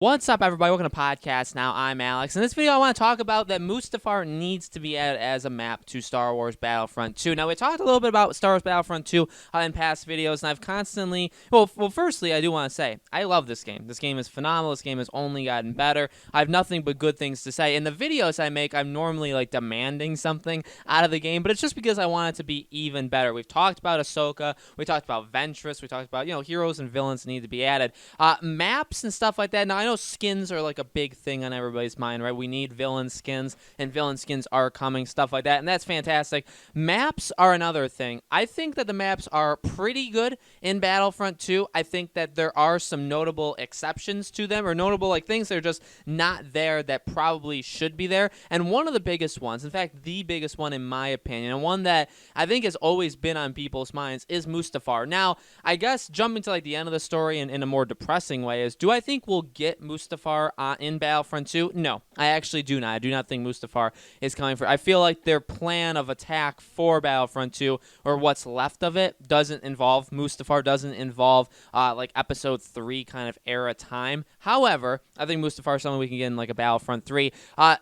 What's up, everybody? Welcome to Podcast Now. I'm Alex. In this video, I want to talk about that Mustafar needs to be added as a map to Star Wars Battlefront 2. Now, we talked a little bit about Star Wars Battlefront 2 in past videos, and I've constantly... Well, firstly, I do want to say, I love this game. This game is phenomenal. This game has only gotten better. I have nothing but good things to say. In the videos I make, I'm normally, demanding something out of the game, but it's just because I want it to be even better. We've talked about Ahsoka. We talked about Ventress. We talked about, heroes and villains need to be added. Maps and stuff like that. Now, I know skins are a big thing on everybody's mind, right? We need villain skins, and villain skins are coming, stuff like that, and that's fantastic. Maps are another thing. I think that the maps are pretty good in Battlefront 2. I think that there are some notable exceptions to them, or notable things that are just not there that probably should be there. And one of the biggest ones, in fact, the biggest one in my opinion, and one that I think has always been on people's minds, is Mustafar. Now, I guess jumping to the end of the story in a more depressing way is, do I think we'll get Mustafar in Battlefront 2? No, I actually do not. I do not think Mustafar is coming for. I feel like their plan of attack for Battlefront 2, or what's left of it, doesn't involve Mustafar, doesn't involve Episode 3 kind of era time. However, I think Mustafar is something we can get in a Battlefront 3.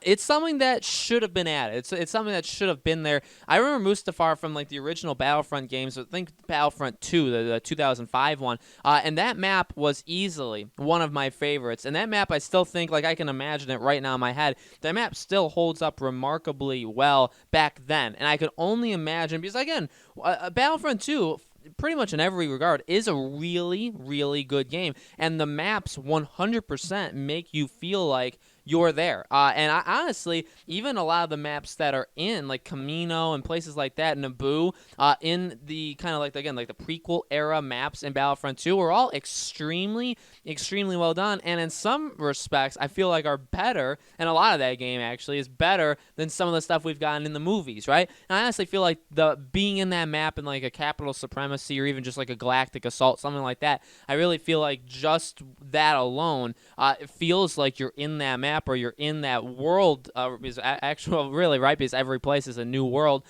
It's something that should have been added. It's something that should have been there. I remember Mustafar from the original Battlefront games. I think Battlefront 2, the 2005 one, and that map was easily one of my favorites. And that map, I still think, I can imagine it right now in my head, that map still holds up remarkably well back then. And I could only imagine, because again, Battlefront 2, pretty much in every regard, is a really, really good game. And the maps 100% make you feel like you're there. And I honestly, even a lot of the maps that are in Camino and places like that, Naboo, in the kind of the prequel era maps in Battlefront 2 are all extremely, extremely well done. And in some respects, I feel are better, and a lot of that game actually is better than some of the stuff we've gotten in the movies, right? And I honestly feel like the being in that map in a capital supremacy, or even just a galactic assault, something like that, I really feel like just that alone, it feels like you're in that map, or you're in that world, because actually, really, right, because every place is a new world.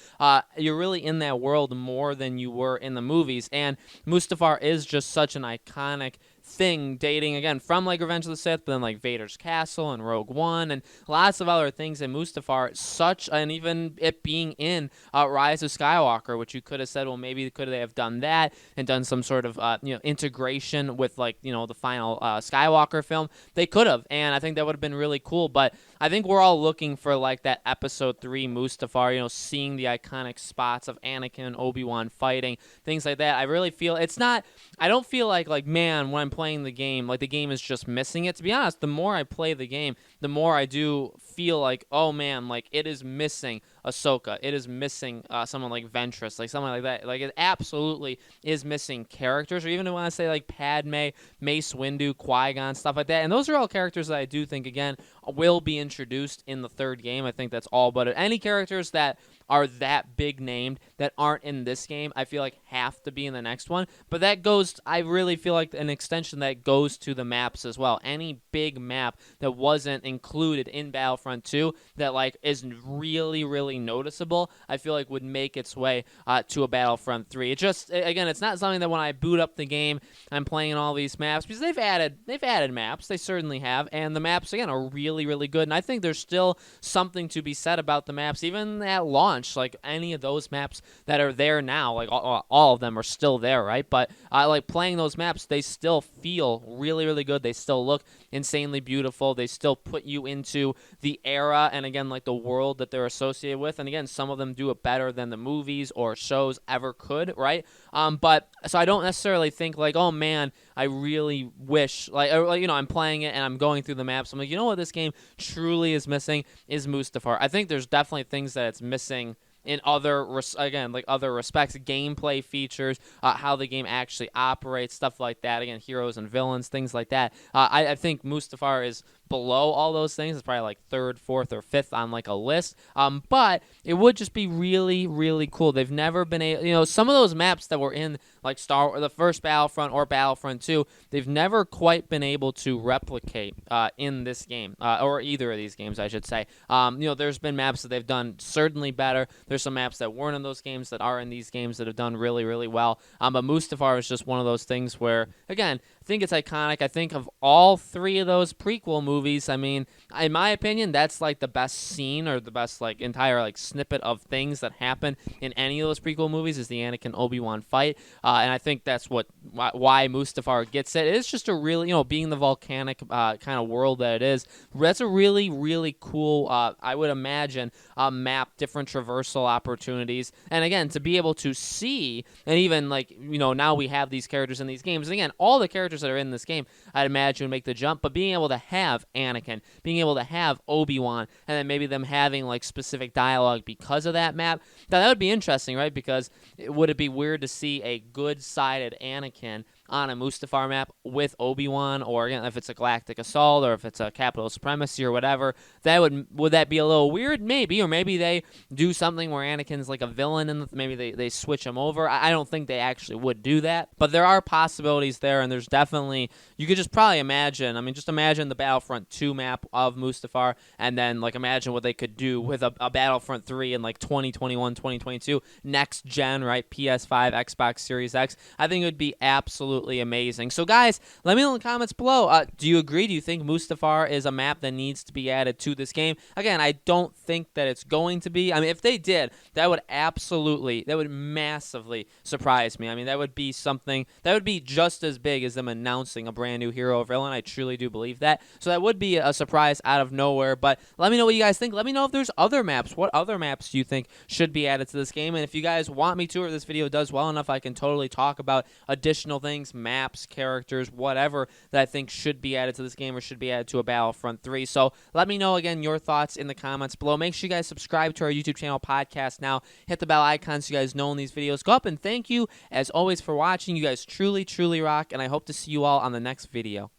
You're really in that world more than you were in the movies, and Mustafar is just such an iconic thing, dating again from Revenge of the Sith, but then Vader's Castle and Rogue One and lots of other things in Mustafar, and even it being in Rise of Skywalker, which you could have said, well, maybe could they have done that and done some sort of integration with the final Skywalker film. They could have, and I think that would have been really cool. But I think we're all looking for that Episode 3 Mustafar, seeing the iconic spots of Anakin and Obi-Wan fighting, things like that. I really feel it's not, I don't feel man, when I'm playing the game, the game is just missing it. To be honest, the more I play the game, the more I do feel oh man, it is missing Ahsoka. It is missing someone like Ventress, someone like that. It absolutely is missing characters, or even when I say Padme, Mace Windu, Qui-Gon, stuff like that. And those are all characters that I do think, again, will be introduced in the third game. I think that's all but it. Any characters that are that big named that aren't in this game, I feel have to be in the next one. But that goes, I really feel an extension that goes to the maps as well. Any big map that wasn't included in Battlefront 2 that is really, really noticeable, I feel would make its way to a Battlefront 3. It just, again, it's not something that when I boot up the game, I'm playing all these maps, because they've added maps. They certainly have, and the maps, again, are really, really good. And I think there's still something to be said about the maps, even at launch. Any of those maps that are there now, all of them are still there, right? But playing those maps, they still feel really, really good. They still look insanely beautiful. They still put you into the era and, again, the world that they're associated with. And again, some of them do it better than the movies or shows ever could, right? But so I don't necessarily think oh man, I really wish I'm playing it and I'm going through the maps. I'm you know what this game truly is missing is Mustafar. I think there's definitely things that it's missing in other respects, gameplay features, how the game actually operates, stuff like that. Again, heroes and villains, things like that. I think Mustafar is below all those things. It's probably third, fourth, or fifth on a list. But it would just be really, really cool. They've never been able, some of those maps that were in the first Battlefront or Battlefront 2, they've never quite been able to replicate in this game, or either of these games, I should say. There's been maps that they've done certainly better. There's some maps that weren't in those games that are in these games that have done really, really well. But Mustafar is just one of those things where, again, think it's iconic. I think of all three of those prequel movies, I mean, in my opinion, that's like the best scene or the best like entire like snippet of things that happen in any of those prequel movies is the Anakin Obi-Wan fight. And I think that's why Mustafar gets it. It's just a really, being the volcanic kind of world that it is, that's a really, really cool, I would imagine, map, different traversal opportunities. And again, to be able to see, and even like, now we have these characters in these games. And again, all the characters that are in this game, I'd imagine would make the jump, but being able to have Anakin, being able to have Obi-Wan, and then maybe them having like specific dialogue because of that map, that would be interesting, right? Because would it be weird to see a good-sided Anakin on a Mustafar map with Obi-Wan, or again, if it's a Galactic Assault or if it's a Capital Supremacy or whatever, that would that be a little weird? Maybe, or maybe they do something where Anakin's like a villain and maybe they switch him over. I don't think they actually would do that, but there are possibilities there, and there's definitely, you could just probably imagine, just imagine the Battlefront 2 map of Mustafar, and then like imagine what they could do with a Battlefront 3 in like 2021, 2022, next gen, right? PS5, Xbox Series X. I think it would be absolutely amazing. So guys, let me know in the comments below, do you agree? Do you think Mustafar is a map that needs to be added to this game? Again, I don't think that it's going to be. If they did, that would massively surprise me. That would be something that would be just as big as them announcing a brand new hero or villain. I truly do believe that. So that would be a surprise out of nowhere, but let me know what you guys think. Let me know if there's other maps. What other maps do you think should be added to this game? And if you guys want me to, or this video does well enough, I can totally talk about additional things, maps, characters, whatever that I think should be added to this game or should be added to a Battlefront 3. So let me know, again, your thoughts in the comments below. Make sure you guys subscribe to our YouTube channel, Podcast Now. Hit the bell icon so you guys know when these videos go up. And thank you, as always, for watching. You guys truly, truly rock, and I hope to see you all on the next video.